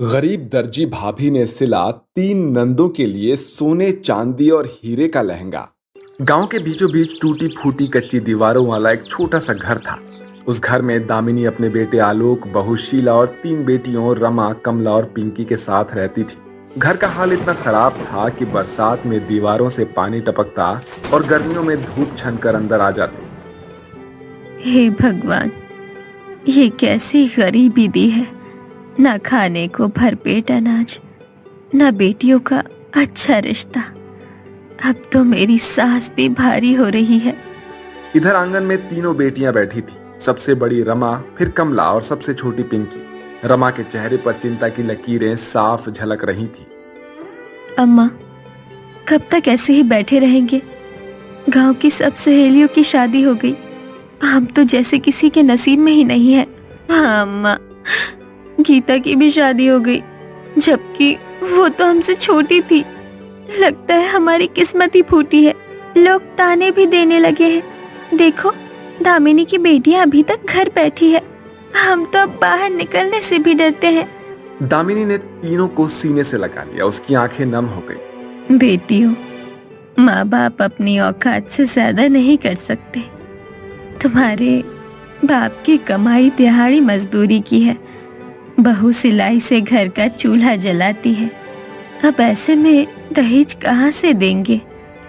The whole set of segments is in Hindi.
गरीब दर्जी भाभी ने सिला 3 नंदों के लिए सोने चांदी और हीरे का लहंगा। गांव के बीचों बीच टूटी फूटी कच्ची दीवारों वाला एक छोटा सा घर था। उस घर में दामिनी अपने बेटे आलोक, बहू शीला और 3 बेटियों रमा, कमला और पिंकी के साथ रहती थी। घर का हाल इतना खराब था कि बरसात में दीवारों से पानी टपकता और गर्मियों में धूप छनकर अंदर आ जाती। हे भगवान, ये कैसी गरीबी दी है। ना खाने को भरपेट अनाज, ना बेटियों का अच्छा रिश्ता। अब तो मेरी सांस भी भारी हो रही है। इधर आंगन में 3 बेटियां बैठी थी। सबसे बड़ी रमा, फिर कमला और सबसे छोटी पिंकी। रमा के चेहरे पर चिंता की लकीरें साफ झलक रही थी। अम्मा, कब तक ऐसे ही बैठे रहेंगे? गांव की सब सहेलियों की शादी हो गई, हम तो जैसे किसी के नसीब में ही नहीं है। हाँ अम्मा, गीता की भी शादी हो गई, जबकि वो तो हमसे छोटी थी। लगता है हमारी किस्मत ही फूटी है। लोग ताने भी देने लगे हैं। देखो, दामिनी की बेटियां अभी तक घर बैठी है। हम तो अब बाहर निकलने से भी डरते हैं। दामिनी ने तीनों को सीने से लगा लिया। उसकी आंखें नम हो गई। बेटियों, माँ बाप अपनी औकात से ज्यादा नहीं कर सकते। तुम्हारे बाप की कमाई दिहाड़ी मजदूरी की है, बहू सिलाई से घर का चूल्हा जलाती है। अब ऐसे में दहेज कहाँ से देंगे?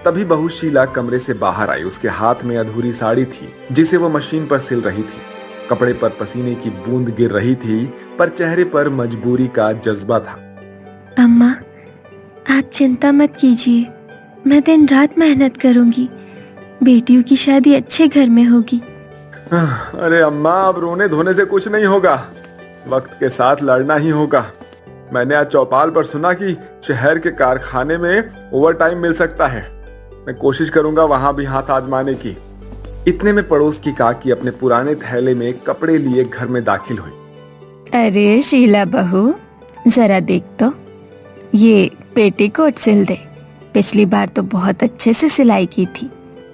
तभी बहू शीला कमरे से बाहर आई। उसके हाथ में अधूरी साड़ी थी जिसे वो मशीन पर सिल रही थी। कपड़े पर पसीने की बूंद गिर रही थी, पर चेहरे पर मजबूरी का जज्बा था। अम्मा, आप चिंता मत कीजिए, मैं दिन रात मेहनत करूंगी। बेटियों की शादी अच्छे घर में होगी। अरे अम्मा, अब रोने धोने से कुछ नहीं होगा। वक्त के साथ लड़ना ही होगा। मैंने आज चौपाल पर सुना कि शहर के कारखाने में ओवरटाइम मिल सकता है। मैं कोशिश करूंगा वहां भी हाथ आजमाने की। इतने में पड़ोस की काकी अपने पुराने थैले में कपड़े लिए घर में दाखिल हुई। अरे शीला बहू, जरा देख तो, ये पेटीकोट सिल दे। पिछली बार तो बहुत अच्छे से सिलाई की थी।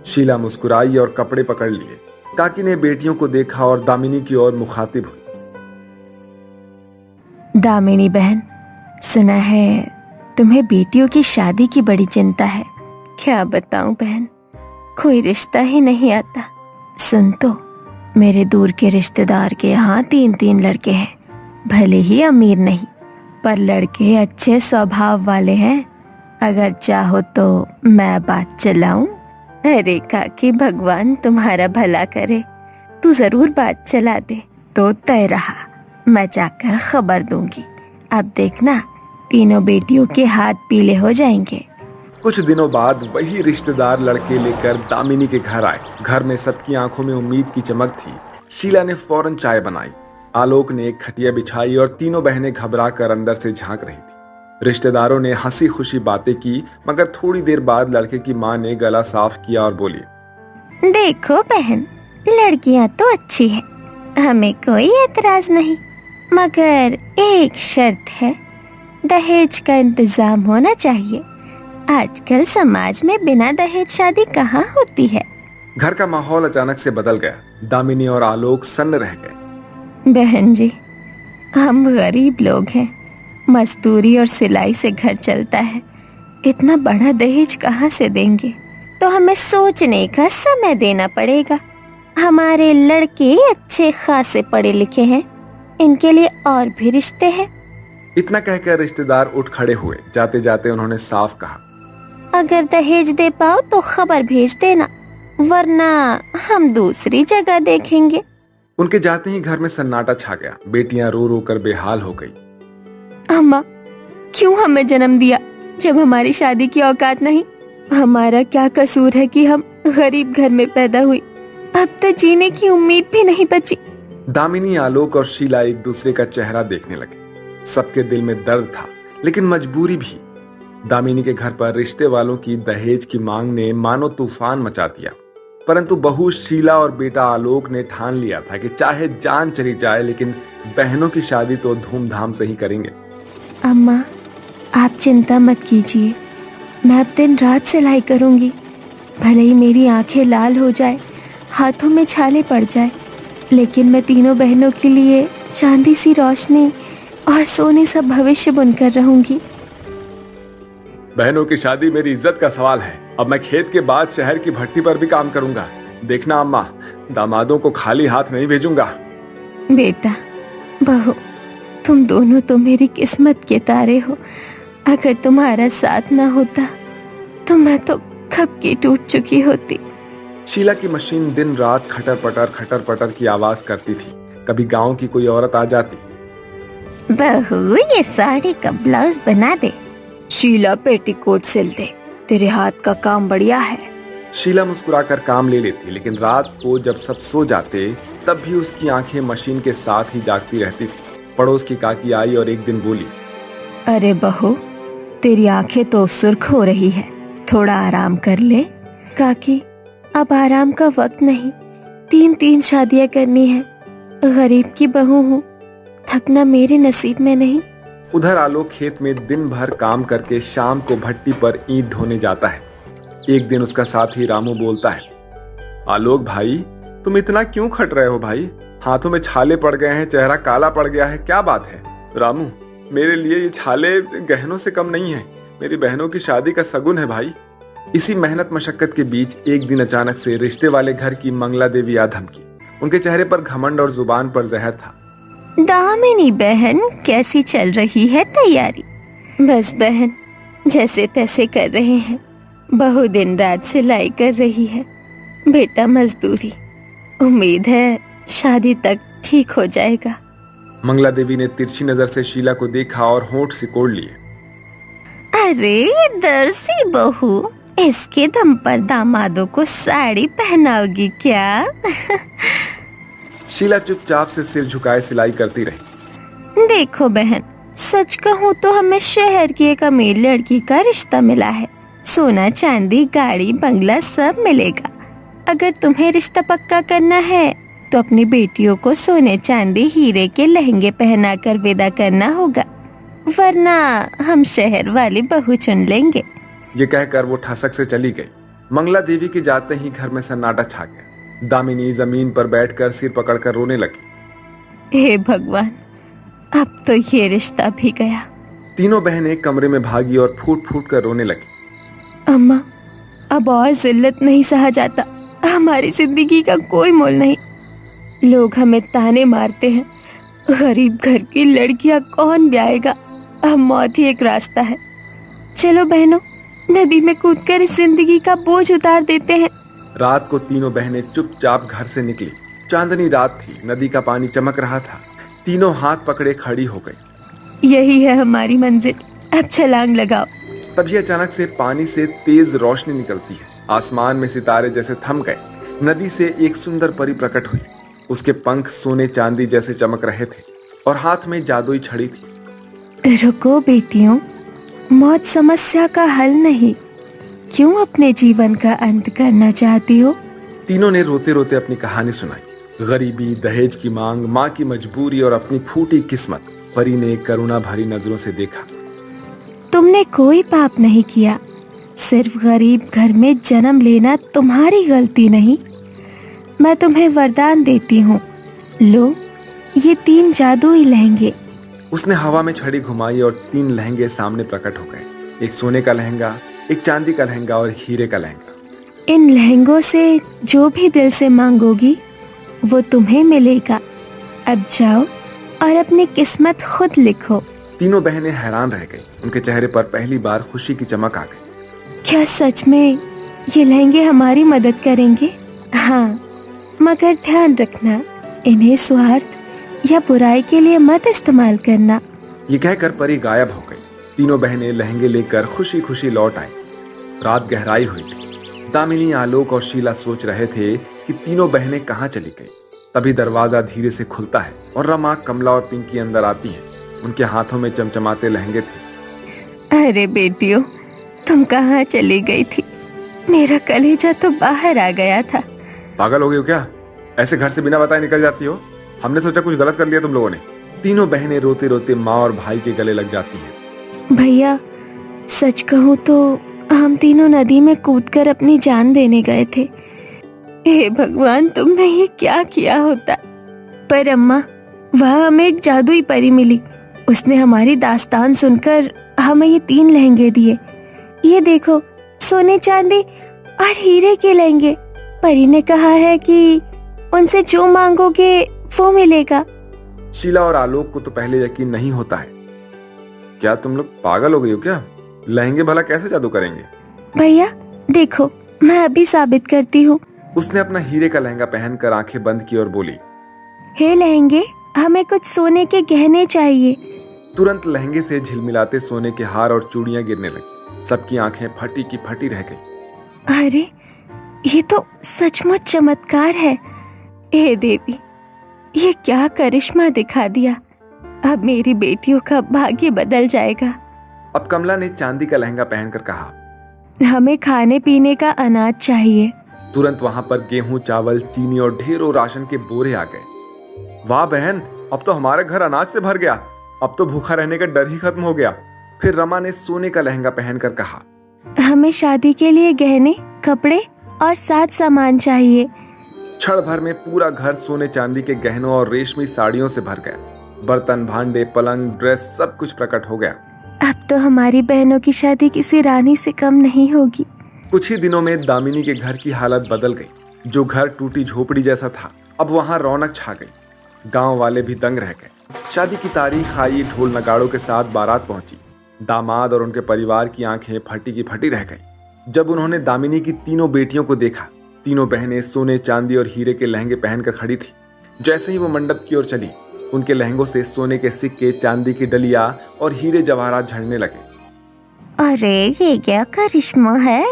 शीला मुस्कुराई और कपड़े पकड़ लिए। काकी ने बेटियों को देखा और दामिनी की ओर मुखातिब हुई। दामिनी बहन, सुना है तुम्हें बेटियों की शादी की बड़ी चिंता है। क्या बताऊं बहन, कोई रिश्ता ही नहीं आता। सुन तो, मेरे दूर के रिश्तेदार के यहाँ 3 लड़के हैं। भले ही अमीर नहीं, पर लड़के अच्छे स्वभाव वाले हैं। अगर चाहो तो मैं बात चलाऊं? अरे काकी, भगवान तुम्हारा भला करे। तू जरूर बात चला दे तो तय रहा, मैं जाकर खबर दूंगी। अब देखना, तीनों बेटियों के हाथ पीले हो जाएंगे। कुछ दिनों बाद वही रिश्तेदार लड़के लेकर दामिनी के घर आए। घर में सबकी आंखों में उम्मीद की चमक थी। शीला ने फौरन चाय बनाई। आलोक ने एक खटिया बिछाई और तीनों बहनें घबरा कर अंदर से झांक रही थी। रिश्तेदारों ने हंसी खुशी बातें की, मगर थोड़ी देर बाद लड़के की माँ ने गला साफ किया और बोली, देखो बहन, लड़कियां तो अच्छी है, हमें कोई एतराज नहीं, मगर एक शर्त है, दहेज का इंतजाम होना चाहिए। आजकल समाज में बिना दहेज शादी कहाँ होती है। घर का माहौल अचानक से बदल गया। दामिनी और आलोक सन्न रह गए। बहन जी, हम गरीब लोग हैं, मजदूरी और सिलाई से घर चलता है। इतना बड़ा दहेज कहाँ से देंगे? तो हमें सोचने का समय देना पड़ेगा। हमारे लड़के अच्छे खासे पढ़े लिखे हैं, इनके लिए और भी रिश्ते हैं। इतना कहकर रिश्तेदार उठ खड़े हुए। जाते जाते उन्होंने साफ कहा, अगर दहेज दे पाओ तो खबर भेज देना, वरना हम दूसरी जगह देखेंगे। उनके जाते ही घर में सन्नाटा छा गया। बेटियां रो रो कर बेहाल हो गई। अम्मा, क्यों हमें जन्म दिया जब हमारी शादी की औकात नहीं? हमारा क्या कसूर है कि हम गरीब घर में पैदा हुई? अब तो जीने की उम्मीद भी नहीं बची। दामिनी, आलोक और शीला एक दूसरे का चेहरा देखने लगे। सबके दिल में दर्द था, लेकिन मजबूरी भी। दामिनी के घर पर रिश्ते वालों की दहेज की मांग ने मानो तूफान मचा दिया, परंतु बहू शीला और बेटा आलोक ने ठान लिया था कि चाहे जान चली जाए, लेकिन बहनों की शादी तो धूमधाम से ही करेंगे। अम्मा, आप चिंता मत कीजिए, मैं अब दिन रात सिलाई करूंगी। भले ही मेरी आंखें लाल हो जाए, हाथों में छाले पड़ जाए, लेकिन मैं तीनों बहनों के लिए चांदी सी रोशनी और सोने सा भविष्य बुनकर रहूंगी। बहनों की शादी मेरी इज्जत का सवाल है। अब मैं खेत के बाद शहर की भट्टी पर भी काम करूंगा। देखना अम्मा, दामादों को खाली हाथ नहीं भेजूंगा। बेटा, बहू, तुम दोनों तो मेरी किस्मत के तारे हो। अगर तुम्हारा साथ ना होता तो मैं तो कब की टूट चुकी होती। शीला की मशीन दिन रात खटर पटर की आवाज करती थी। कभी गांव की कोई औरत आ जाती। बहू, ये साड़ी का ब्लाउज बना दे। शीला, पेटीकोट सिल दे, तेरे हाथ का काम बढ़िया है। शीला मुस्कुराकर काम ले लेती, लेकिन रात को जब सब सो जाते तब भी उसकी आंखें मशीन के साथ ही जागती रहती थी। पड़ोस की काकी आई और एक दिन बोली, अरे बहू, तेरी आंखें तो सुर्ख हो रही है, थोड़ा आराम कर ले। काकी, अब आराम का वक्त नहीं, 3 शादियां करनी है। गरीब की बहू हूँ, थकना मेरे नसीब में नहीं। उधर आलोक खेत में दिन भर काम करके शाम को भट्टी पर ईंट ढोने जाता है। एक दिन उसका साथी रामू बोलता है, आलोक भाई, तुम इतना क्यों खट रहे हो भाई? हाथों में छाले पड़ गए हैं, चेहरा काला पड़ गया है, क्या बात है? रामू, मेरे लिए ये छाले गहनों से कम नहीं है, मेरी बहनों की शादी का शगुन है भाई। इसी मेहनत मशक्कत के बीच एक दिन अचानक से रिश्ते वाले घर की मंगला देवी आ धमकी। उनके चेहरे पर घमंड और जुबान पर जहर था। दामिनी बहन, कैसी चल रही है तैयारी? बस बहन, जैसे तैसे कर रहे हैं। बहू दिन रात सिलाई कर रही है, बेटा मजदूरी। उम्मीद है शादी तक ठीक हो जाएगा। मंगला देवी ने तिरछी नजर से शीला को देखा और होंठ सिकोड़ लिए। अरे दरसी बहू, इसके दम पर दामादों को साड़ी पहनाओगी क्या? शीला चुपचाप से सिर झुकाए सिलाई करती रही। देखो बहन, सच कहूँ तो हमें शहर की एक अमीर लड़की का रिश्ता मिला है। सोना चांदी, गाड़ी, बंगला सब मिलेगा। अगर तुम्हें रिश्ता पक्का करना है तो अपनी बेटियों को सोने चांदी हीरे के लहंगे पहना कर विदा करना होगा, वरना हम शहर वाली बहू चुन लेंगे। ये कहकर वो ठसक से चली गई। मंगला देवी के जाते ही घर में सन्नाटा छा गया। दामिनी जमीन पर बैठकर सिर पकड़कर रोने लगी। हे भगवान, अब तो ये रिश्ता भी गया। तीनों बहनें कमरे में भागी और फूट फूट कर रोने लगी। अम्मा, अब और जिल्लत नहीं सहा जाता। हमारी जिंदगी का कोई मोल नहीं। लोग हमें ताने मारते हैं, गरीब घर की लड़कियां कौन ब्याएगा? अब मौत ही एक रास्ता है। चलो बहनों, नदी में कूदकर इस जिंदगी का बोझ उतार देते हैं। रात को तीनों बहनें चुपचाप घर से निकली। चांदनी रात थी, नदी का पानी चमक रहा था। तीनों हाथ पकड़े खड़ी हो गई। यही है हमारी मंजिल, अब छलांग लगाओ। तभी अचानक से पानी से तेज रोशनी निकलती है। आसमान में सितारे जैसे थम गए। नदी से एक सुंदर परी प्रकट हुई। उसके पंख सोने चांदी जैसे चमक रहे थे और हाथ में जादुई छड़ी थी। रुको बेटियों, मौत समस्या का हल नहीं। क्यों अपने जीवन का अंत करना चाहती हो? तीनों ने रोते रोते अपनी कहानी सुनाई। गरीबी, दहेज की मांग, माँ की मजबूरी और अपनी फूटी किस्मत। परी ने करुणा भरी नजरों से देखा। तुमने कोई पाप नहीं किया, सिर्फ गरीब घर में जन्म लेना तुम्हारी गलती नहीं। मैं तुम्हें वरदान देती हूँ, लो ये 3 जादुई लहंगे। उसने हवा में छड़ी घुमाई और 3 लहंगे सामने प्रकट हो गए। एक सोने का लहंगा, एक चांदी का लहंगा और हीरे का लहंगा। इन लहंगों से जो भी दिल से मांगोगी वो तुम्हें मिलेगा। अब जाओ और अपनी किस्मत खुद लिखो। तीनों बहनें हैरान रह गई। उनके चेहरे पर पहली बार खुशी की चमक आ गई। क्या सच में ये लहंगे हमारी मदद करेंगे? हाँ, मगर ध्यान रखना, इन्हें स्वार्थ या बुराई के लिए मत इस्तेमाल करना। ये कहकर परी गायब हो गई। तीनों बहनें लहंगे लेकर खुशी खुशी लौट आई। रात गहराई हुई थी। दामिनी, आलोक और शीला सोच रहे थे कि तीनों बहनें कहाँ चली गई। तभी दरवाजा धीरे से खुलता है और रमा, कमला और पिंकी अंदर आती हैं। उनके हाथों में चमचमाते लहंगे थे। अरे बेटियों, तुम कहाँ चली गई थी? मेरा कलेजा तो बाहर आ गया था। पागल हो गई हो क्या? ऐसे घर से बिना बताए निकल जाती हो? हमने सोचा कुछ गलत कर लिया तुम लोगों ने। तीनों बहनें रोते रोते माँ और भाई के गले लग जाती हैं। भैया, सच कहूँ तो हम तीनों नदी में कूदकर अपनी जान देने गए थे। हे भगवान, तुमने ये क्या किया होता? पर अम्मा, वहाँ हमें एक जादुई परी मिली। उसने हमारी दास्तान सुनकर हमें ये 3 लहंगे दिए। ये देखो, सोने चांदी और हीरे के लहंगे। परी ने कहा है कि उनसे जो मांगोगे वो मिलेगा। शीला और आलोक को तो पहले यकीन नहीं होता है। क्या तुम लोग पागल हो गई हो क्या? लहंगे भला कैसे जादू करेंगे? भैया देखो, मैं अभी साबित करती हूँ। उसने अपना हीरे का लहंगा पहनकर आंखें बंद की और बोली, हे लहंगे, हमें कुछ सोने के गहने चाहिए। तुरंत लहंगे से झिलमिलाते सोने के हार और चूड़ियां गिरने लगी। सबकी आंखें फटी की फटी रह गई। अरे, ये तो सचमुच चमत्कार है। हे देवी, ये क्या करिश्मा दिखा दिया। अब मेरी बेटियों का भाग्य बदल जाएगा। अब कमला ने चांदी का लहंगा पहनकर कहा, हमें खाने पीने का अनाज चाहिए। तुरंत वहां पर गेहूं, चावल, चीनी और ढेरों राशन के बोरे आ गए। वाह बहन, अब तो हमारा घर अनाज से भर गया। अब तो भूखा रहने का डर ही खत्म हो गया। फिर रमा ने सोने का लहंगा पहनकर कहा, हमें शादी के लिए गहने, कपड़े और साज सामान चाहिए। क्षण भर में पूरा घर सोने चांदी के गहनों और रेशमी साड़ियों से भर गया। बर्तन, भांडे, पलंग, ड्रेस, सब कुछ प्रकट हो गया। अब तो हमारी बहनों की शादी किसी रानी से कम नहीं होगी। कुछ ही दिनों में दामिनी के घर की हालत बदल गई। जो घर टूटी झोपड़ी जैसा था, अब वहां रौनक छा गई। गांव वाले भी दंग रह गए। शादी की तारीख आई, ढोल नगाड़ों के साथ बारात पहुंची। दामाद और उनके परिवार की आंखें फटी की फटी रह गई जब उन्होंने दामिनी की तीनों बेटियों को देखा। तीनों बहनें सोने, चांदी और हीरे के लहंगे पहनकर खड़ी थी। जैसे ही वो मंडप की ओर चली, उनके लहंगों से सोने के सिक्के, चांदी की डलिया और हीरे जवाहरात झड़ने लगे। अरे, ये क्या करिश्मा है।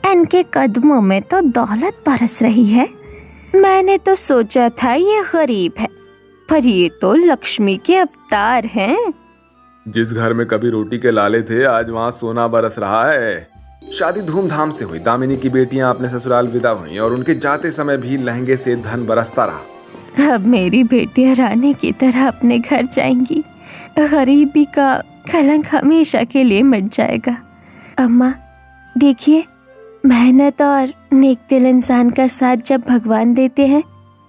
इनके कदमों में तो दौलत बरस रही है। मैंने तो सोचा था ये गरीब है, पर ये तो लक्ष्मी के अवतार हैं। जिस घर में कभी रोटी के लाले थे, आज वहाँ सोना बरस रहा है। शादी धूमधाम से हुई। दामिनी की बेटियां अपने ससुराल विदा हुईं और उनके जाते समय भी लहंगे से धन बरसता रहा। अब मेरी बेटियां रानी की तरह अपने घर जाएंगी। गरीबी का कलंक हमेशा के लिए मिट जाएगा। अम्मा देखिए, मेहनत और नेक दिल इंसान का साथ जब भगवान देते हैं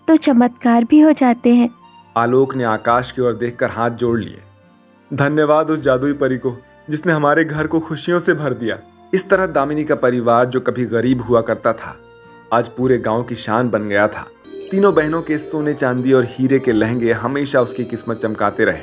तो चमत्कार भी हो जाते हैं। आलोक ने आकाश की ओर देखकर हाथ जोड़ लिए। धन्यवाद उस जादुई परी को जिसने हमारे घर को खुशियों से भर दिया। इस तरह दामिनी का परिवार, जो कभी गरीब हुआ करता था, आज पूरे गांव की शान बन गया था। तीनों बहनों के सोने, चांदी और हीरे के लहंगे हमेशा उसकी किस्मत चमकाते रहे।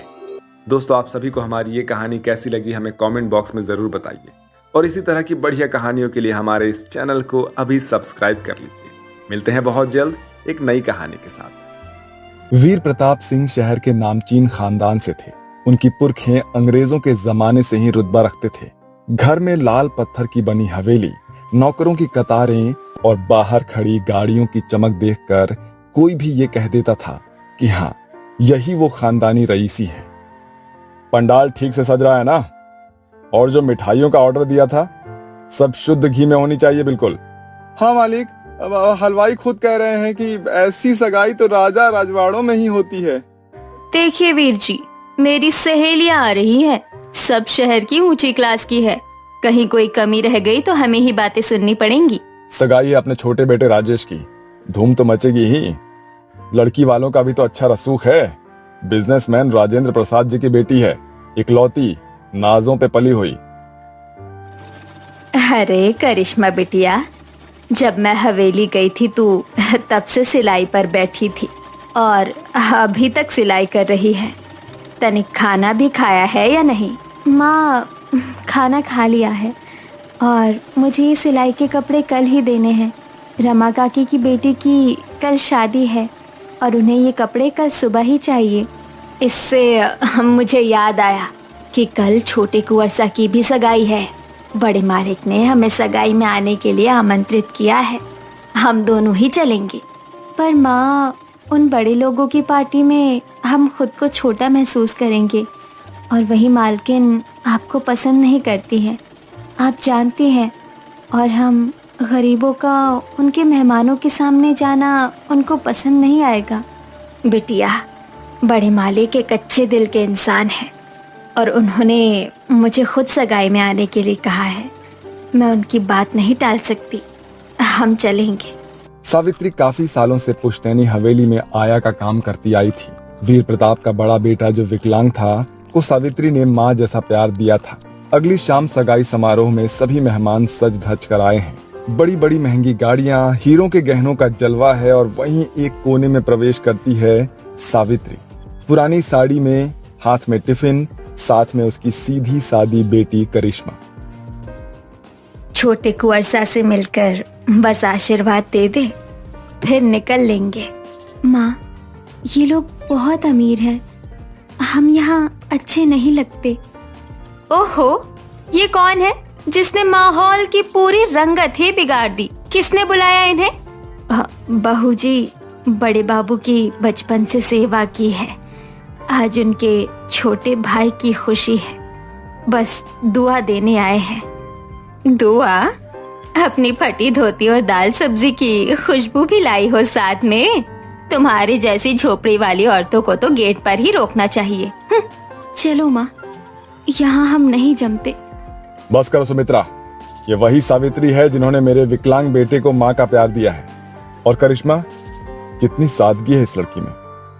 दोस्तों, आप सभी को हमारी ये कहानी कैसी लगी हमें कमेंट बॉक्स में जरूर बताइए और इसी तरह की बढ़िया कहानियों के लिए हमारे इस चैनल को अभी सब्सक्राइब कर लीजिए। मिलते हैं बहुत जल्द एक नई कहानी के साथ। वीर प्रताप सिंह शहर के नामचीन खानदान से थे। उनकी पुरखें अंग्रेजों के जमाने से ही रुतबा रखते थे। घर में लाल पत्थर की बनी हवेली, नौकरों की कतारें और बाहर खड़ी गाड़ियों की चमक देखकर कोई भी ये कह देता था कि हाँ, यही वो खानदानी रईसी है। पंडाल ठीक से सज रहा है ना? और जो मिठाइयों का ऑर्डर दिया था, सब शुद्ध घी में होनी चाहिए बिल्कुल। हाँ मालिक, हलवाई खुद कह रहे हैं कि ऐसी सगाई तो राजा राजवाड़ों में ही होती है। देखिए वीर जी, मेरी सहेलियां आ रही है। सब शहर की ऊंची क्लास की है। कहीं कोई कमी रह गई तो हमें ही बातें सुननी पड़ेंगी। सगाई है अपने छोटे बेटे राजेश की, धूम तो मचेगी ही। लड़की वालों का भी तो अच्छा रसूख है। बिजनेसमैन राजेंद्र प्रसाद जी की बेटी है, इकलौती, नाजों पे पली हुई। अरे करिश्मा बिटिया, जब मैं हवेली गई थी तू तब से सिलाई पर बैठी थी और अभी तक सिलाई कर रही है। तनिक खाना भी खाया है या नहीं? माँ, खाना खा लिया है और मुझे ये सिलाई के कपड़े कल ही देने हैं। रमा काकी की बेटी की कल शादी है और उन्हें ये कपड़े कल सुबह ही चाहिए। इससे मुझे याद आया कि कल छोटे कुंवर की भी सगाई है। बड़े मालिक ने हमें सगाई में आने के लिए आमंत्रित किया है। हम दोनों ही चलेंगे। पर माँ, उन बड़े लोगों की पार्टी में हम खुद को छोटा महसूस करेंगे और वही मालकिन आपको पसंद नहीं करती है, आप जानती हैं। और हम गरीबों का उनके मेहमानों के सामने जाना उनको पसंद नहीं आएगा। बिटिया, बड़े मालिक एक अच्छे दिल के इंसान हैं और उन्होंने मुझे खुद सगाई में आने के लिए कहा है। मैं उनकी बात नहीं टाल सकती। हम चलेंगे। सावित्री काफी सालों से पुश्तैनी हवेली में आया का काम करती आई थी। वीर प्रताप का बड़ा बेटा जो विकलांग था, आपको सावित्री ने माँ जैसा प्यार दिया था। अगली शाम सगाई समारोह में सभी मेहमान सज धज कर आए हैं। बड़ी बड़ी महंगी गाड़ियां, हीरों के गहनों का जलवा है और वहीं एक कोने में प्रवेश करती है सावित्री, पुरानी साड़ी में, हाथ में टिफिन, साथ में उसकी सीधी सादी बेटी करिश्मा। छोटे कुंवर से मिलकर बस आशीर्वाद दे दे, फिर निकल लेंगे। माँ, ये लोग बहुत अमीर हैं, हम यहाँ अच्छे नहीं लगते। ओहो, ये कौन है जिसने माहौल की पूरी रंगत ही बिगाड़ दी? किसने बुलाया इन्हें? बहू जी, बड़े बाबू की बचपन से सेवा की है, आज उनके छोटे भाई की खुशी है, बस दुआ देने आए हैं। दुआ? अपनी फटी धोती और दाल सब्जी की खुशबू भी लाई हो साथ में? तुम्हारी जैसी झोपड़ी वाली औरतों को तो गेट पर ही रोकना चाहिए। चलो माँ, यहाँ हम नहीं जमते। बस करो सुमित्रा, ये वही सावित्री है जिन्होंने मेरे विकलांग बेटे को माँ का प्यार दिया है। और करिश्मा, कितनी सादगी है इस लड़की में।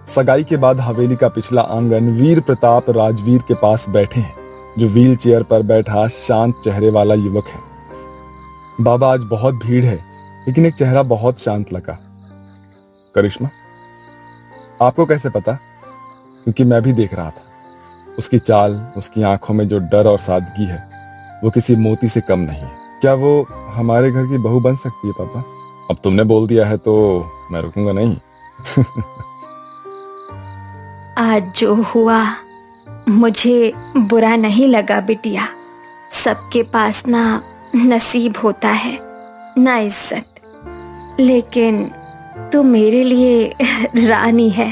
सगाई के बाद हवेली का पिछला आंगन वीर प्रताप राजवीर के पास बैठे हैं, जो व्हील चेयर पर बैठा शांत चेहरे वाला युवक है। बाबा, आज बहुत भीड़ है, लेकिन एक चेहरा बहुत शांत लगा। करिश्मा, आपको कैसे पता? क्योंकि मैं भी देख रहा था। उसकी चाल, उसकी आंखों में जो डर और सादगी है, वो किसी मोती से कम नहीं है। क्या वो हमारे घर की बहू बन सकती है पापा? अब तुमने बोल दिया है तो मैं रुकूंगा नहीं। आज जो हुआ मुझे बुरा नहीं लगा बिटिया। सबके पास ना नसीब होता है, ना इज्जत, लेकिन तू मेरे लिए रानी है।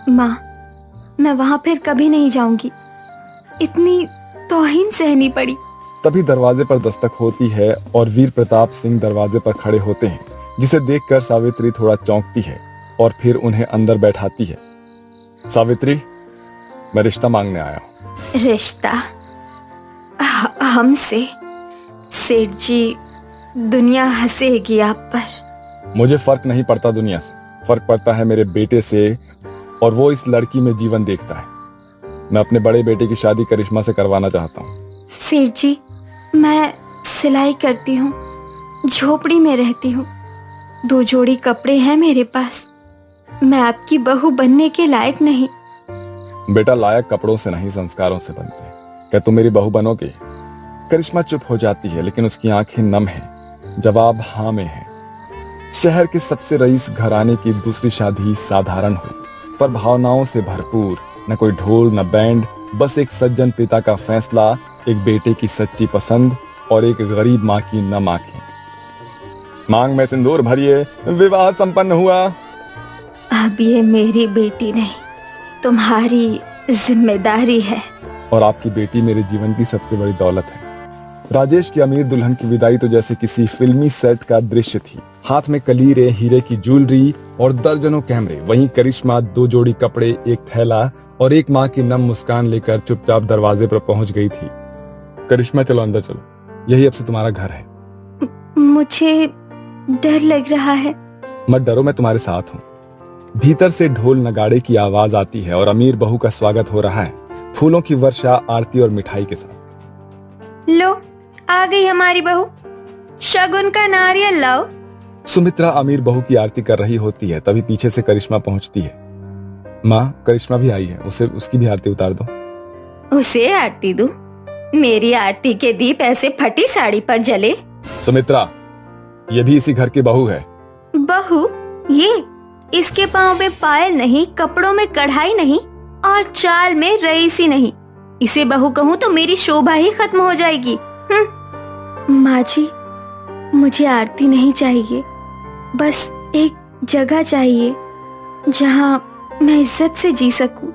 माँ, मैं वहां फिर कभी नहीं जाऊंगी, इतनी तौहीन सहनी पड़ी। तभी दरवाजे पर दस्तक होती है और वीर प्रताप सिंह दरवाजे पर खड़े होते हैं, जिसे देखकर सावित्री थोड़ा चौंकती है और फिर उन्हें अंदर बैठाती है। सावित्री, मैं रिश्ता मांगने आया हूँ। रिश्ता? हमसे? सेठ जी, दुनिया हंसेगी आप पर। मुझे फर्क नहीं पड़ता दुनिया से, फर्क पड़ता है मेरे बेटे से, और वो इस लड़की में जीवन देखता है। मैं अपने बड़े बेटे की शादी करिश्मा से करवाना चाहता हूँ। सेठ जी, मैं सिलाई करती हूँ, झोपड़ी में रहती हूँ, 2 जोड़ी कपड़े हैं मेरे पास, मैं आपकी बहू बनने के लायक नहीं। बेटा, लायक कपड़ों से नहीं, संस्कारों से बनते हैं। क्या तुम मेरी बहू बनोगे? करिश्मा चुप हो जाती है, लेकिन उसकी आंखें नम हैं। जवाब हाँ में है। शहर के सबसे रईस घराने की दूसरी शादी साधारण हुई, पर भावनाओं से भरपूर। न कोई ढोल न बैंड, बस एक सज्जन पिता का फैसला, एक बेटे की सच्ची पसंद और एक गरीब माँ की नम आंखें। मांग में सिंदूर भरिए, विवाह संपन्न हुआ। अब ये मेरी बेटी नहीं, तुम्हारी जिम्मेदारी है। और आपकी बेटी मेरे जीवन की सबसे बड़ी दौलत है। राजेश की अमीर दुल्हन की विदाई तो जैसे किसी फिल्मी सेट का दृश्य थी। हाथ में कलीरे, हीरे की ज्वेलरी और दर्जनों कैमरे। वहीं करिश्मा 2 जोड़ी कपड़े, एक थैला और एक माँ की नम मुस्कान लेकर चुपचाप दरवाजे पर पहुंच गई थी। करिश्मा, चलो अंदर चलो, यही अब से तुम्हारा घर है। मुझे डर लग रहा है। मत डरो, मैं तुम्हारे साथ हूँ। भीतर से ढोल नगाड़े की आवाज आती है और अमीर बहू का स्वागत हो रहा है, फूलों की वर्षा, आरती और मिठाई के साथ। लो, आ गई हमारी बहू, शगुन का नारियल लाओ। सुमित्रा अमीर बहू की आरती कर रही होती है, तभी पीछे से करिश्मा पहुंचती है। माँ, करिश्मा भी आई है, उसे उसकी भी आरती उतार दो। उसे आरती दूं? मेरी आरती के दीप ऐसे फटी साड़ी पर जले? सुमित्रा, ये भी इसी घर की बहू है। बहू? ये? इसके पाँव में पायल नहीं, कपड़ों में कढ़ाई नहीं और चाल में रईसी नहीं। इसे बहू कहूँ तो मेरी शोभा ही खत्म हो जाएगी। माँ जी, मुझे आरती नहीं चाहिए, बस एक जगह चाहिए जहाँ मैं इज्जत से जी सकूं।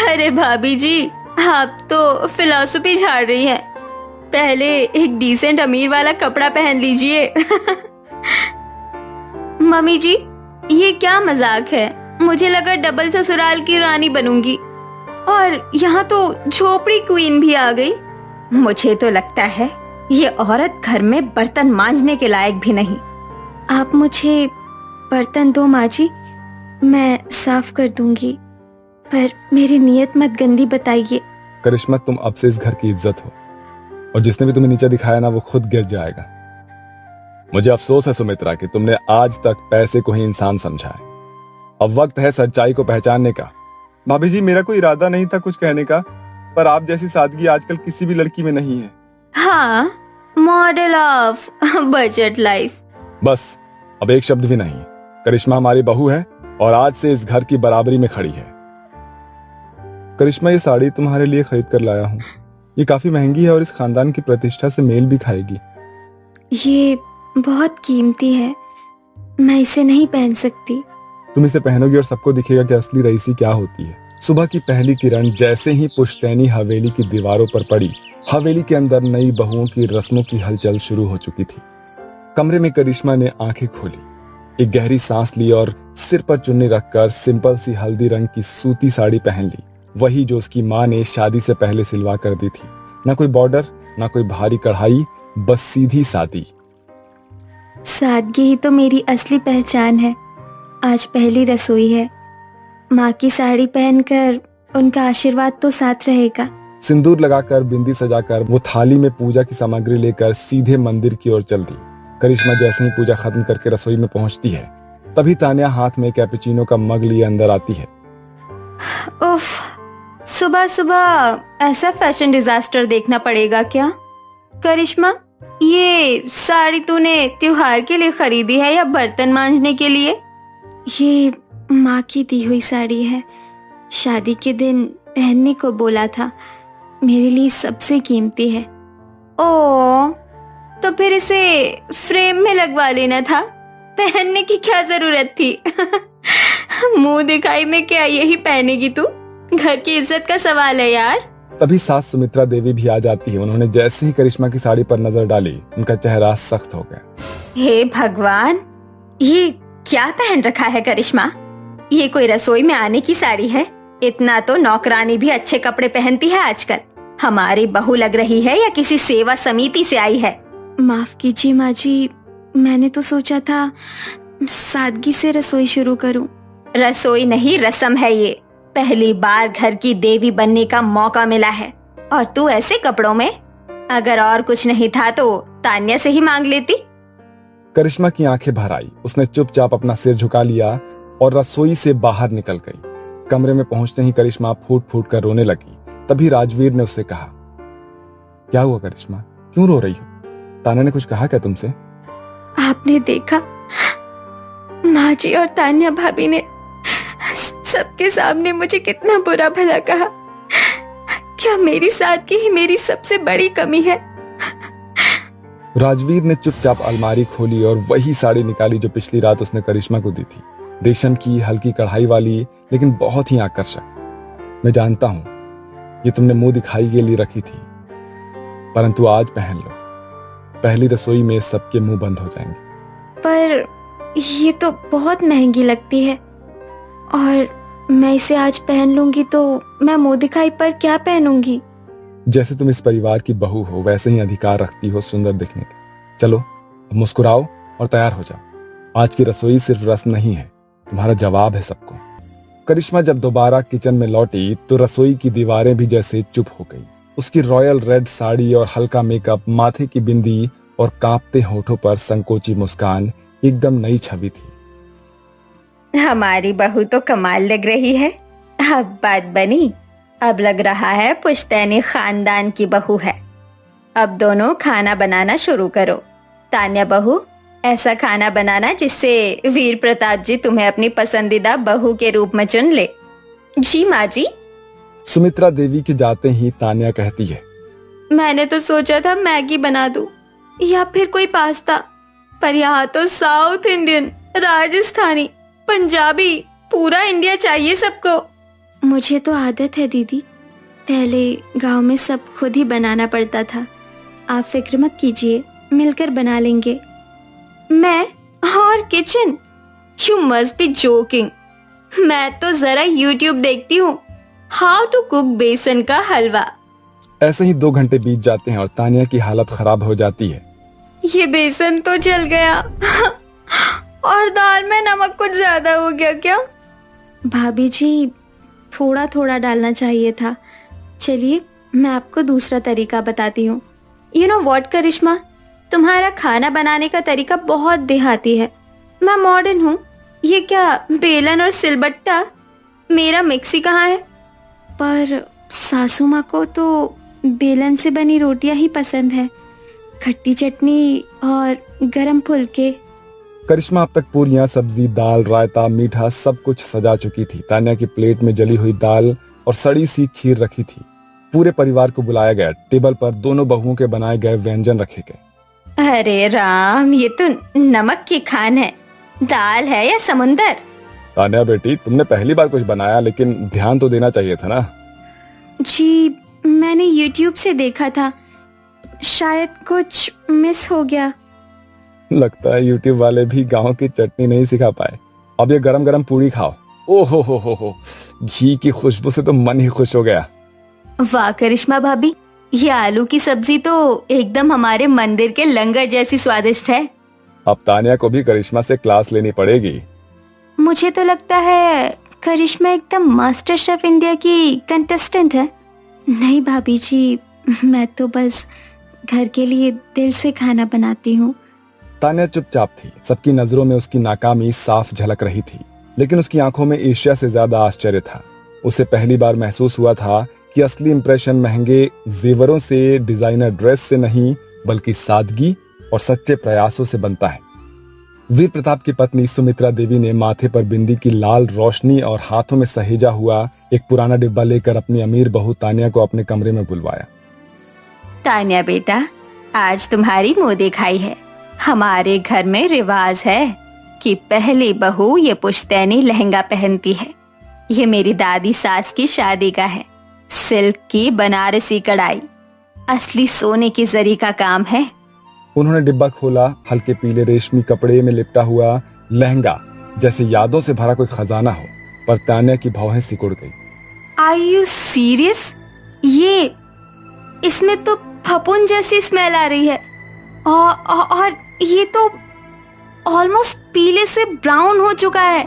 अरे भाभी जी, आप तो फिलॉसफी झाड़ रही हैं। पहले एक डिसेंट अमीर वाला कपड़ा पहन लीजिए। मम्मी जी, ये क्या मजाक है? मुझे लगा डबल ससुराल की रानी बनूंगी और यहाँ तो झोपड़ी क्वीन भी आ गई। मुझे तो लगता है ये औरत घर में बर्तन मांजने के लायक भी नहीं। आप मुझे बर्तन दो माँ जी, मैं साफ कर दूंगी। पर मेरी नीयत मत गंदी बताइए। करिश्मा, तुम अब से इस घर की इज्जत हो, और जिसने भी तुम्हें नीचे दिखाया ना, वो खुद गिर जाएगा। मुझे अफसोस है सुमित्रा कि तुमने आज तक पैसे को ही इंसान समझा है। अब वक्त है सच्चाई को पहचानने का। भाभी जी, मेरा कोई इरादा नहीं था कुछ कहने का, पर आप जैसी सादगी आजकल किसी भी लड़की में नहीं है। हाँ, मॉडल ऑफ बजट लाइफ। बस, अब एक शब्द भी नहीं। करिश्मा हमारी बहू है और आज से इस घर की बराबरी में खड़ी है। करिश्मा, ये साड़ी तुम्हारे लिए खरीद कर लाया हूँ। ये काफी महंगी है और इस खानदान की प्रतिष्ठा से मेल भी खाएगी। ये बहुत कीमती है, मैं इसे नहीं पहन सकती। तुम इसे पहनोगी और सबको दिखेगा कि असली रईसी क्या होती है। सुबह की पहली किरण जैसे ही पुश्तैनी हवेली की दीवारों पर पड़ी, हवेली के अंदर नई बहुओं की रस्मों की हलचल शुरू हो चुकी थी। कमरे में करिश्मा ने आंखें खोली, एक गहरी सांस ली और सिर पर चुन्नी रखकर सिंपल सी हल्दी रंग की सूती साड़ी पहन ली, वही जो उसकी माँ ने शादी से पहले सिलवा कर दी थी। ना कोई बॉर्डर, ना कोई भारी कढ़ाई, बस सीधी सादी। सादगी ही तो मेरी असली पहचान है। आज पहली रसोई है, माँ की साड़ी पहनकर उनका आशीर्वाद तो साथ रहेगा। सिंदूर लगाकर, बिंदी सजाकर वो थाली में पूजा की सामग्री लेकर सीधे मंदिर की ओर चल दी। करिश्मा जैसे ही पूजा खत्म करके रसोई में पहुंचती है, तभी तान्या हाथ में कैपुचिनो का मग लिए अंदर आती है। उफ, सुबह सुबह ऐसा फैशन डिजास्टर देखना पड़ेगा क्या? करिश्मा, ये साड़ी तूने त्योहार के लिए खरीदी है या बर्तन मांजने के लिए? ये माँ की दी हुई साड़ी है, शादी के दिन पहनने को बोला था, मेरे लिए सबसे कीमती है। ओ, तो फिर इसे फ्रेम में लगवा लेना था, पहनने की क्या जरूरत थी? मुंह दिखाई में क्या यही पहनेगी तू? घर की इज्जत का सवाल है यार। तभी सास सुमित्रा देवी भी आ जाती है। उन्होंने जैसे ही करिश्मा की साड़ी पर नजर डाली, उनका चेहरा सख्त हो गया। हे भगवान, ये क्या पहन रखा है करिश्मा? ये कोई रसोई में आने की साड़ी है? इतना तो नौकरानी भी अच्छे कपड़े पहनती है आजकल। हमारी बहू लग रही है या किसी सेवा समिति से आई है? माफ कीजिए माँ जी, मैंने तो सोचा था सादगी से रसोई शुरू करूं। रसोई नहीं, रस्म है ये। पहली बार घर की देवी बनने का मौका मिला है और तू ऐसे कपड़ों में? अगर और कुछ नहीं था तो तान्या से ही मांग लेती। करिश्मा की आंखें भर आई। उसने चुपचाप अपना सिर झुका लिया और रसोई से बाहर निकल गई। कमरे में पहुंचते ही करिश्मा फूट फूट कर रोने लगी। तभी राजवीर ने उससे कहा, क्या हुआ करिश्मा, क्यों रो रही हो? तान्या ने कुछ कहा क्या तुमसे? आपने देखा, माँ जी और तान्या भाभी ने सबके सामने मुझे कितना बुरा भला कहा। क्या मेरी सादगी ही मेरी सबसे बड़ी कमी है? राजवीर ने चुपचाप अलमारी खोली और वही साड़ी निकाली जो पिछली रात उसने करिश्मा को दी थी। रेशम की हल्की कढ़ाई वाली, लेकिन बहुत ही आकर्षक। मैं जानता हूं ये तुमने मुंह दिखाई के लिए रखी थी, परंतु आज पहन लो। पहली रसोई में सबके मुंह बंद हो जाएंगे। पर ये तो बहुत महंगी लगती है और मैं इसे आज पहन लूंगी तो मैं मुंह दिखाई पर क्या पहनूंगी? जैसे तुम इस परिवार की बहू हो, वैसे ही अधिकार रखती हो सुंदर दिखने का। चलो अब मुस्कुराओ और तैयार हो जाओ। आज की रसोई सिर्फ रस्म नहीं है, तुम्हारा जवाब है सबको। करिश्मा जब दोबारा किचन में लौटी तो रसोई की दीवारें भी जैसे चुप हो गई। उसकी रॉयल रेड साड़ी और हल्का मेकअप, माथे की बिंदी और कांपते होठों पर संकोची मुस्कान एकदम नई छवि थी। हमारी बहू तो कमाल लग रही है। अब बात बनी। अब लग रहा है पुश्तैनी खानदान की बहू है। अब दोनों खाना बनाना शुरू करो। तान्या बहू, ऐसा खाना बनाना जिससे वीर प्रताप जी तुम्हें अपनी पसंदीदा बहू के रूप में चुन ले। जी माँ जी। सुमित्रा देवी के जाते ही तान्या कहती है, मैंने तो सोचा था मैगी बना दूं या फिर कोई पास्ता, पर यहाँ तो साउथ इंडियन, राजस्थानी, पंजाबी, पूरा इंडिया चाहिए सबको। मुझे तो आदत है दीदी, पहले गांव में सब खुद ही बनाना पड़ता था। आप फिक्र मत कीजिए, मिलकर बना लेंगे। मैं और kitchen? You must be joking. मैं तो जरा यूट्यूब देखती हूँ, हाउ टू कुक बेसन का हलवा। ऐसे ही 2 घंटे बीत जाते हैं और तान्या की हालत खराब हो जाती है। ये बेसन तो जल गया और दाल में नमक कुछ ज्यादा हो गया क्या? भाभी जी, थोड़ा थोड़ा डालना चाहिए था। चलिए मैं आपको दूसरा तरीका बताती हूँ। यू नो व्हाट करिश्मा, तुम्हारा खाना बनाने का तरीका बहुत देहाती है, मैं मॉडर्न हूँ। ये क्या बेलन और सिलबट्टा, मेरा मिक्सी कहाँ है? पर सासू माँ को तो बेलन से बनी रोटियां ही पसंद है, खट्टी चटनी और गरम फुलके। करिश्मा अब तक पूरियां, सब्जी, दाल, रायता, मीठा सब कुछ सजा चुकी थी। तान्या की प्लेट में जली हुई दाल और सड़ी सी खीर रखी थी। पूरे परिवार को बुलाया गया। टेबल पर दोनों बहुओं के बनाए गए व्यंजन रखे गए। अरे राम, ये तो नमक की खान है, दाल है या समुंदर? तान्या बेटी, तुमने पहली बार कुछ बनाया, लेकिन ध्यान तो देना चाहिए था ना। जी मैंने YouTube से देखा था, शायद कुछ मिस हो गया। लगता है YouTube वाले भी गांव की चटनी नहीं सिखा पाए। अब ये गरम गरम पूरी खाओ। ओ हो, घी की खुशबू से तो मन ही खुश हो गया। वाह करिश्मा भाभी, ये आलू की सब्जी तो एकदम हमारे मंदिर के लंगर जैसी स्वादिष्ट है। अब तान्या को भी करिश्मा से क्लास लेनी पड़ेगी। मुझे तो लगता है करिश्मा एकदम मास्टर शेफ इंडिया की कंटेस्टेंट है। नहीं भाभी जी, मैं तो बस घर के लिए दिल से खाना बनाती हूँ। तान्या चुपचाप थी। सबकी नजरों में उसकी नाकामी साफ झलक रही थी, लेकिन उसकी आंखों में ईर्ष्या से ज्यादा आश्चर्य था। उसे पहली बार महसूस हुआ था कि असली इंप्रेशन महंगे जेवरों से, डिजाइनर ड्रेस से नहीं, बल्कि सादगी और सच्चे प्रयासों से बनता है। वीर प्रताप की पत्नी सुमित्रा देवी ने माथे पर बिंदी की लाल रोशनी और हाथों में सहेजा हुआ एक पुराना डिब्बा लेकर अपनी अमीर बहू तान्या को अपने कमरे में बुलवाया। तान्या बेटा, आज तुम्हारी मुंह दिखाई है। हमारे घर में रिवाज है कि पहली बहू ये पुश्तैनी लहंगा पहनती है। ये मेरी दादी सास की शादी का है। सिल्क की बनारसी कढ़ाई, असली सोने की जरी का काम है। उन्होंने डिब्बा खोला। हल्के पीले रेशमी कपड़े में लिपटा हुआ लहंगा जैसे यादों से भरा कोई खजाना हो। पर तान्या की भौहें सिकुड़ गई। Are you serious? ये इसमें तो फपून जैसी स्मेल आ रही है और ये तो ऑलमोस्ट पीले से ब्राउन हो चुका है।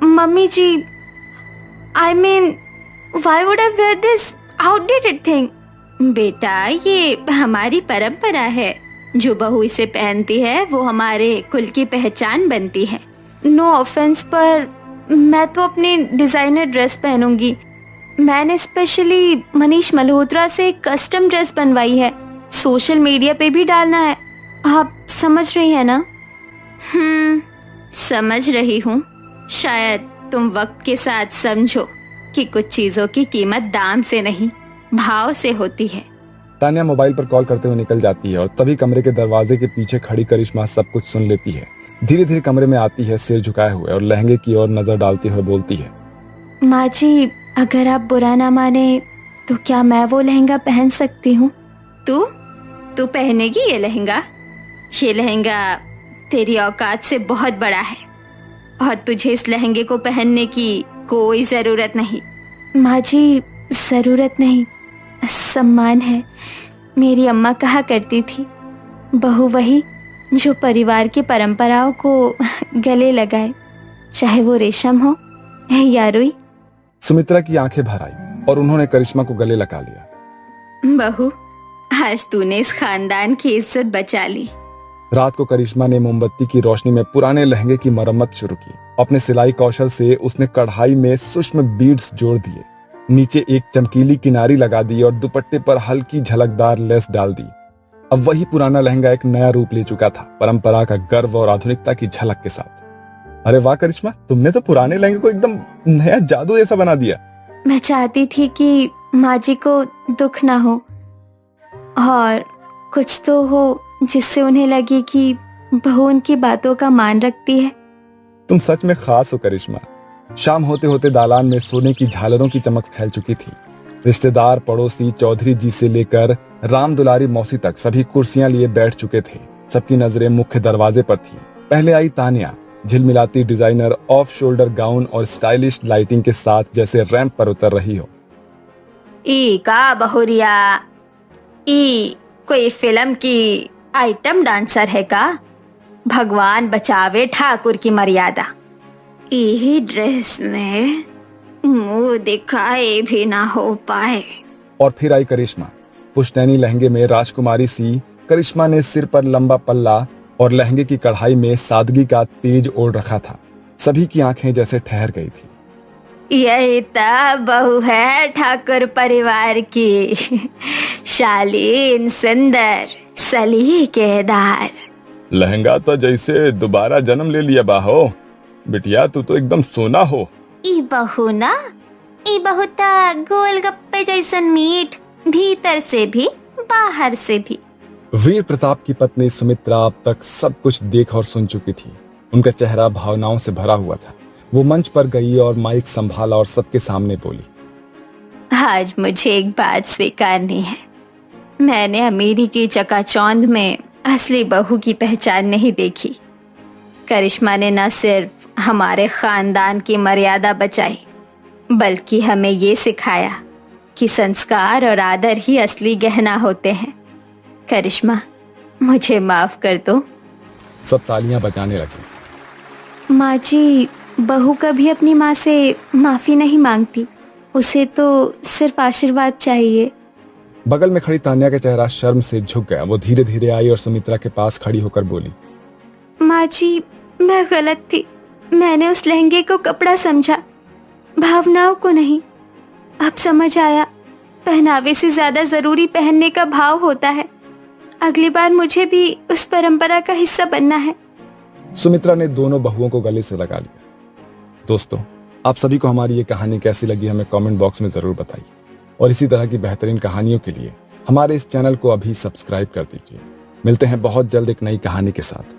Mummy ji, I mean why would I wear this outdated thing? बेटा, ये हमारी परंपरा है। जो बहू इसे पहनती है वो हमारे कुल की पहचान बनती है। नो ऑफेंस, पर मैं तो अपनी डिजाइनर ड्रेस पहनूंगी। मैंने स्पेशली मनीष मल्होत्रा से कस्टम ड्रेस बनवाई है, सोशल मीडिया पे भी डालना है। आप समझ रही है ना? समझ रही हूँ। शायद तुम वक्त के साथ समझो कि कुछ चीजों की कीमत दाम से नहीं, भाव से होती है। तान्या मोबाइल पर कॉल करते हुए निकल जाती है और तभी कमरे के दरवाजे के पीछे खड़ी करिश्मा सब कुछ सुन लेती है। धीरे धीरे कमरे में आती है, सिर झुकाए हुए, और लहंगे की ओर नजर डालते हुए बोलती है, माँ जी, अगर आप बुरा ना माने तो क्या मैं वो लहंगा पहन सकती हूँ? तू पहनेगी ये लहंगा? ये लहंगा तेरी औकात से बहुत बड़ा है और तुझे इस लहंगे को पहनने की कोई जरूरत नहीं। माँ जी, जरूरत नहीं, सम्मान है। मेरी अम्मा कहा करती थी, बहू वही जो परिवार की परंपराओं को गले लगाए, चाहे वो रेशम हो या रुई। सुमित्रा की आंखें भर आई और उन्होंने करिश्मा को गले लगा लिया। बहू, आज तूने इस खानदान की इज्जत बचा ली। रात को करिश्मा ने मोमबत्ती की रोशनी में पुराने लहंगे की मरम्मत शुरू की। अपने सिलाई कौशल से उसने कढ़ाई में सूक्ष्म बीड्स जोड़ दिए, नीचे एक चमकीली किनारी लगा दी और दुपट्टे पर हल्की झलकदार लेस डाल दी। अब वही पुराना लहंगा एक नया रूप ले चुका था, परंपरा का गर्व और आधुनिकता की झलक के साथ। अरे वाह करिश्मा, तुमने तो पुराने लहंगे को एकदम नया जादू जैसा बना दिया। मैं चाहती थी कि माँ जी को दुख ना हो और कुछ तो हो जिससे उन्हें लगे कि बहू उनकी बातों का मान रखती है। तुम सच में खास हो करिश्मा। शाम होते होते दालान में सोने की झालरों की चमक फैल चुकी थी। रिश्तेदार, पड़ोसी, चौधरी जी से लेकर राम दुलारी मौसी तक सभी कुर्सियां लिए बैठ चुके थे। सबकी नजरें मुख्य दरवाजे पर थी। पहले आई तान्या, झिलमिलाती डिजाइनर ऑफ शोल्डर गाउन और स्टाइलिश लाइटिंग के साथ जैसे रैंप पर उतर रही हो। ई का बहुरिया, ई कोई फिल्म की आइटम डांसर है का? भगवान बचावे ठाकुर की मर्यादा। यही ड्रेस में मुंह दिखाए भी ना हो पाए। और फिर आई करिश्मा। पुश्तैनी लहंगे में राजकुमारी सी करिश्मा ने सिर पर लंबा पल्ला और लहंगे की कढ़ाई में सादगी का तेज ओढ़ रखा था। सभी की आंखें जैसे ठहर गई थी। यही तो बहू है ठाकुर परिवार की, शालीन, सुंदर, सलीकेदार। लहंगा तो जैसे दोबारा जन्म ले लिया बाहो। बिटिया तू तो एकदम सोना हो। ई बहू ना, ई बहू ता गोलगप्पे जैसन मीठ, भीतर से भी बाहर से भी। वीर प्रताप की पत्नी सुमित्रा अब तक सब कुछ देख और सुन चुकी थी। उनका चेहरा भावनाओं से भरा हुआ था। वो मंच पर गई और माइक संभाला और सबके सामने बोली, आज मुझे एक बात स्वीकारनी है। मैंने अमीरी की चकाचौंध में असली बहू की पहचान नहीं देखी। करिश्मा ने न सिर्फ हमारे खानदान की मर्यादा बचाई, बल्कि हमें ये सिखाया कि संस्कार और आदर ही असली गहना होते हैं। करिश्मा, मुझे माफ कर दो। सब तालियां बजाने लगे। माँ जी, बहू कभी अपनी माँ से माफी नहीं मांगती, उसे तो सिर्फ आशीर्वाद चाहिए। बगल में खड़ी तान्या का चेहरा शर्म से झुक गया। वो धीरे धीरे आई और सुमित्रा के पास खड़ी होकर बोली, माँ जी, मैं गलत थी। मैंने उस लहंगे को कपड़ा समझा, भावनाओं को नहीं। अब समझ आया, पहनावे से ज्यादा जरूरी पहनने का भाव होता है। अगली बार मुझे भी उस परंपरा का हिस्सा बनना है। सुमित्रा ने दोनों बहुओं को गले से लगा लिया। दोस्तों, आप सभी को हमारी ये कहानी कैसी लगी हमें कमेंट बॉक्स में जरूर बताइए, और इसी तरह की बेहतरीन कहानियों के लिए हमारे इस चैनल को अभी सब्सक्राइब कर दीजिए। मिलते हैं बहुत जल्द एक नई कहानी के साथ।